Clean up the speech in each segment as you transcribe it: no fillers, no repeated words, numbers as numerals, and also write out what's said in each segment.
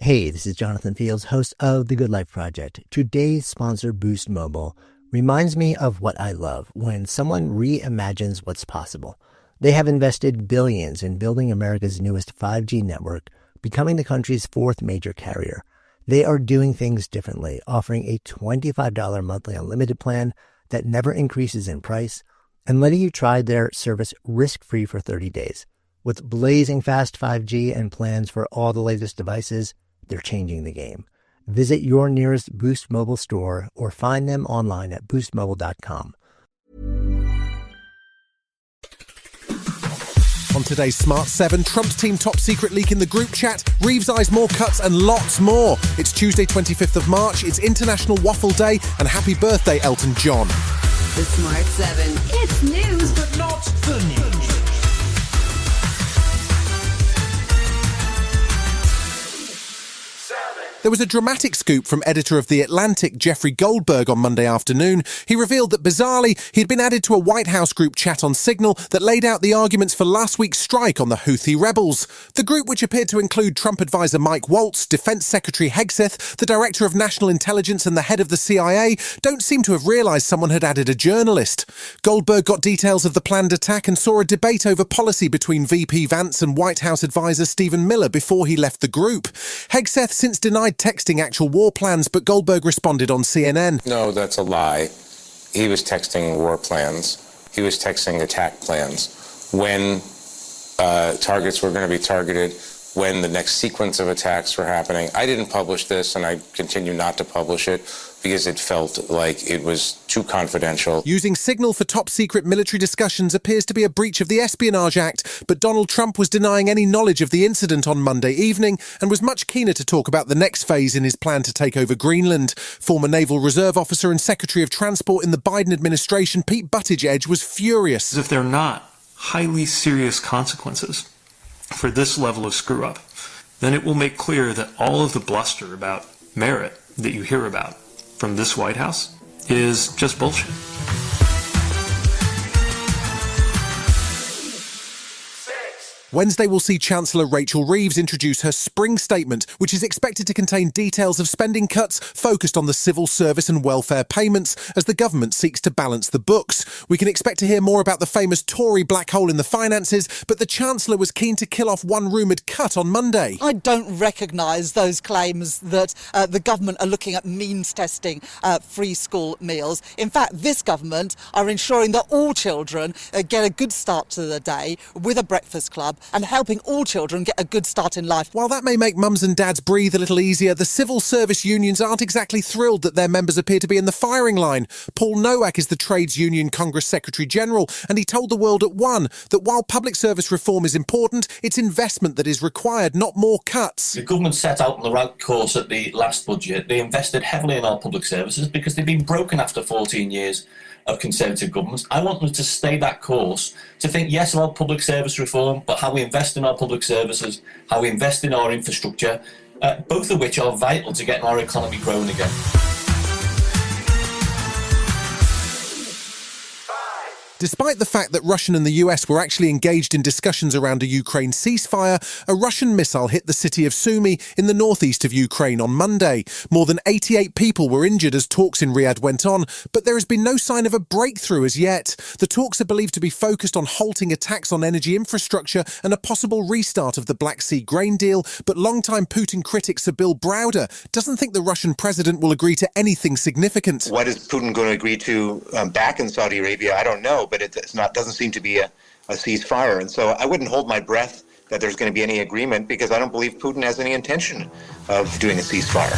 Hey, this is Jonathan Fields, host of The Good Life Project. Today's sponsor, Boost Mobile, reminds me of what I love when someone reimagines what's possible. They have invested billions in building America's newest 5G network, becoming the country's fourth major carrier. They are doing things differently, offering a $25 monthly unlimited plan that never increases in price and letting you try their service risk-free for 30 days. With blazing fast 5G and plans for all the latest devices, they're changing the game. Visit your nearest Boost Mobile store or find them online at boostmobile.com. On today's Smart 7, Trump's team top secret leak in the group chat, Reeves eyes more cuts and lots more. It's Tuesday 25th of March, it's International Waffle Day, and happy birthday Elton John. The Smart 7. It's news, but not the news. There was a dramatic scoop from editor of The Atlantic, Jeffrey Goldberg, on Monday afternoon. He revealed that, bizarrely, he'd been added to a White House group chat on Signal that laid out the arguments for last week's strike on the Houthi rebels. The group, which appeared to include Trump advisor Mike Waltz, Defense Secretary Hegseth, the Director of National Intelligence and the head of the CIA, don't seem to have realised someone had added a journalist. Goldberg got details of the planned attack and saw a debate over policy between VP Vance and White House advisor Stephen Miller before he left the group. Hegseth since denied texting actual war plans, but Goldberg responded on CNN. No, that's a lie. He was texting war plans. He was texting attack plans. When targets were going to be targeted, when the next sequence of attacks were happening. I didn't publish this, and I continue not to publish it because it felt like it was too confidential. Using Signal for top-secret military discussions appears to be a breach of the Espionage Act, but Donald Trump was denying any knowledge of the incident on Monday evening and was much keener to talk about the next phase in his plan to take over Greenland. Former Naval Reserve Officer and Secretary of Transport in the Biden administration, Pete Buttigieg, was furious. If they're not highly serious consequences for this level of screw-up, then it will make clear that all of the bluster about merit that you hear about from this White House is just bullshit. Wednesday will see Chancellor Rachel Reeves introduce her spring statement, which is expected to contain details of spending cuts focused on the civil service and welfare payments as the government seeks to balance the books. We can expect to hear more about the famous Tory black hole in the finances, but the Chancellor was keen to kill off one rumoured cut on Monday. I don't recognise those claims that the government are looking at means testing free school meals. In fact, this government are ensuring that all children get a good start to the day with a breakfast club, and helping all children get a good start in life. While that may make mums and dads breathe a little easier, the civil service unions aren't exactly thrilled that their members appear to be in the firing line. Paul Nowak is the Trades Union Congress Secretary General, and he told the World at One that while public service reform is important, it's investment that is required, not more cuts. The government set out on the right course at the last budget. They invested heavily in our public services because they've been broken after 14 years of Conservative governments. I want them to stay that course, to think, yes, about public service reform, but how we invest in our public services, how we invest in our infrastructure, both of which are vital to getting our economy growing again. Despite the fact that Russia and the US were actually engaged in discussions around a Ukraine ceasefire, a Russian missile hit the city of Sumy in the northeast of Ukraine on Monday. More than 88 people were injured as talks in Riyadh went on, but there has been no sign of a breakthrough as yet. The talks are believed to be focused on halting attacks on energy infrastructure and a possible restart of the Black Sea grain deal, but longtime Putin critic Sir Bill Browder doesn't think the Russian president will agree to anything significant. What is Putin going to agree to back in Saudi Arabia? I don't know. But it doesn't seem to be a ceasefire. And so I wouldn't hold my breath that there's going to be any agreement because I don't believe Putin has any intention of doing a ceasefire.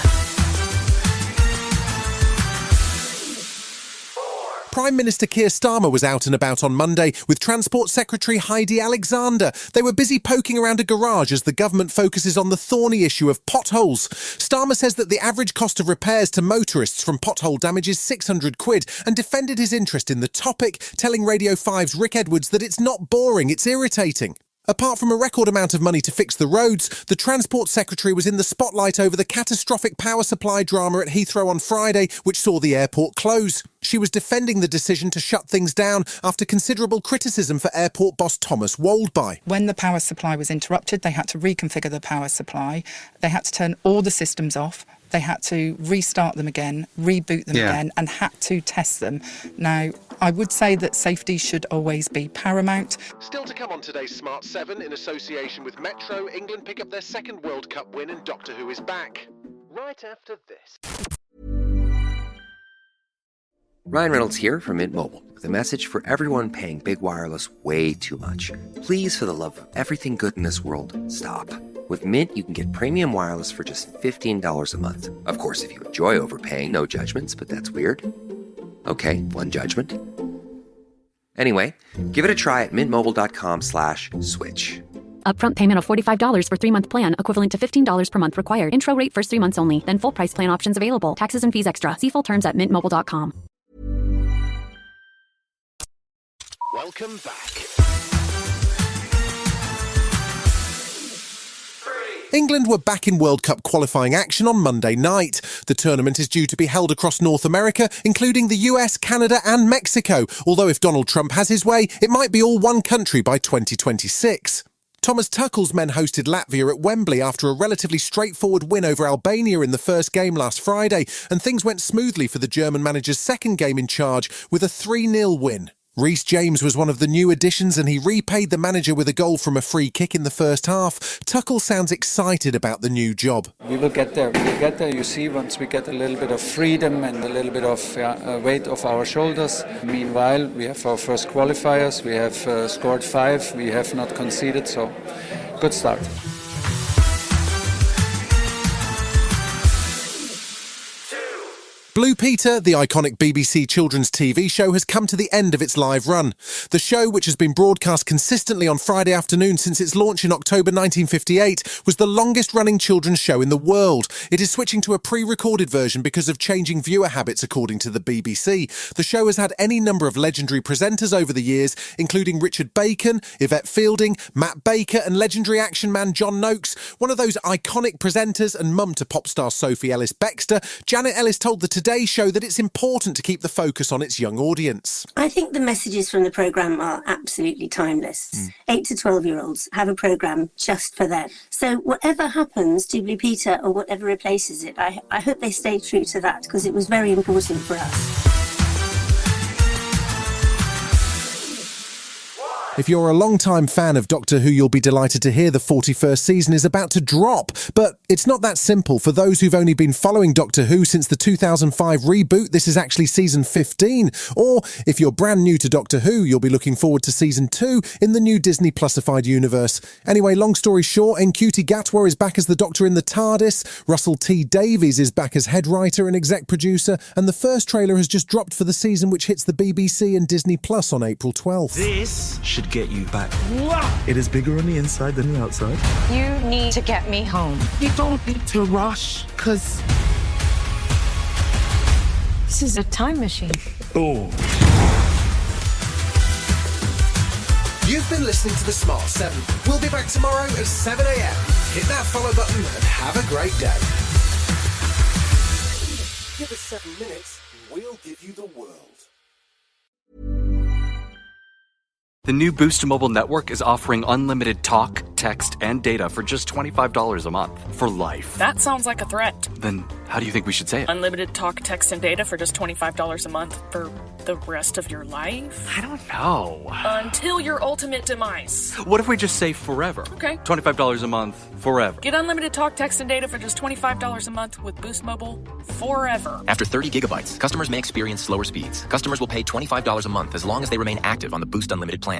Prime Minister Keir Starmer was out and about on Monday with Transport Secretary Heidi Alexander. They were busy poking around a garage as the government focuses on the thorny issue of potholes. Starmer says that the average cost of repairs to motorists from pothole damage is £600 and defended his interest in the topic, telling Radio 5's Rick Edwards that it's not boring, it's irritating. Apart from a record amount of money to fix the roads, the Transport Secretary was in the spotlight over the catastrophic power supply drama at Heathrow on Friday, which saw the airport close. She was defending the decision to shut things down after considerable criticism for airport boss Thomas Woldby. When the power supply was interrupted, they had to reconfigure the power supply. They had to turn all the systems off. They had to restart them again, reboot them again, and had to test them. Now, I would say that safety should always be paramount. Still to come on today's Smart 7, in association with Metro, England pick up their second World Cup win and Doctor Who is back. Right after this. Ryan Reynolds here from Mint Mobile with a message for everyone paying big wireless way too much. Please, for the love of everything good in this world, stop. With Mint, you can get premium wireless for just $15 a month. Of course, if you enjoy overpaying, no judgments, but that's weird. Okay, one judgment. Anyway, give it a try at mintmobile.com/switch. Upfront payment of $45 for 3-month plan, equivalent to $15 per month required. Intro rate first 3 months only, then full price plan options available. Taxes and fees extra. See full terms at mintmobile.com. Welcome back. England were back in World Cup qualifying action on Monday night. The tournament is due to be held across North America, including the US, Canada and Mexico, although if Donald Trump has his way, it might be all one country by 2026. Thomas Tuchel's men hosted Latvia at Wembley after a relatively straightforward win over Albania in the first game last Friday, and things went smoothly for the German manager's second game in charge with a 3-0 win. Reece James was one of the new additions and he repaid the manager with a goal from a free kick in the first half. Tuchel sounds excited about the new job. We will get there. We'll get there, you see, once we get a little bit of freedom and a little bit of weight off our shoulders. Meanwhile, we have our first qualifiers. We have scored 5. We have not conceded, so good start. Blue Peter, the iconic BBC children's TV show, has come to the end of its live run. The show, which has been broadcast consistently on Friday afternoon since its launch in October 1958, was the longest-running children's show in the world. It is switching to a pre-recorded version because of changing viewer habits, according to the BBC. The show has had any number of legendary presenters over the years, including Richard Bacon, Yvette Fielding, Matt Baker and legendary action man John Noakes. One of those iconic presenters and mum to pop star Sophie Ellis-Bextor, Janet Ellis told the Today Show that it's important to keep the focus on its young audience. I think the messages from the programme are absolutely timeless. 8 to 12-year-olds have a programme just for them. So whatever happens to Blue Peter or whatever replaces it, I hope they stay true to that because it was very important for us. If you're a long-time fan of Doctor Who, you'll be delighted to hear the 41st season is about to drop. But it's not that simple. For those who've only been following Doctor Who since the 2005 reboot, this is actually season 15. Or if you're brand new to Doctor Who, you'll be looking forward to season 2 in the new Disney Plusified universe. Anyway, long story short, Ncuti Gatwa is back as the Doctor in the TARDIS, Russell T Davies is back as head writer and exec producer, and the first trailer has just dropped for the season, which hits the BBC and Disney Plus on April 12th. This should get you back. It is bigger on the inside than the outside. You need to get me home. You don't need to rush, because this is a time machine. Oh. You've been listening to The Smart 7. We'll be back tomorrow at 7 a.m. Hit that follow button and have a great day. Give us 7 minutes and we'll give you the world. The new Boost Mobile network is offering unlimited talk, text, and data for just $25 a month for life. That sounds like a threat. Then how do you think we should say it? Unlimited talk, text, and data for just $25 a month for the rest of your life? I don't know. Until your ultimate demise. What if we just say forever? Okay. $25 a month, forever. Get unlimited talk, text, and data for just $25 a month with Boost Mobile forever. After 30 gigabytes, customers may experience slower speeds. Customers will pay $25 a month as long as they remain active on the Boost Unlimited plan.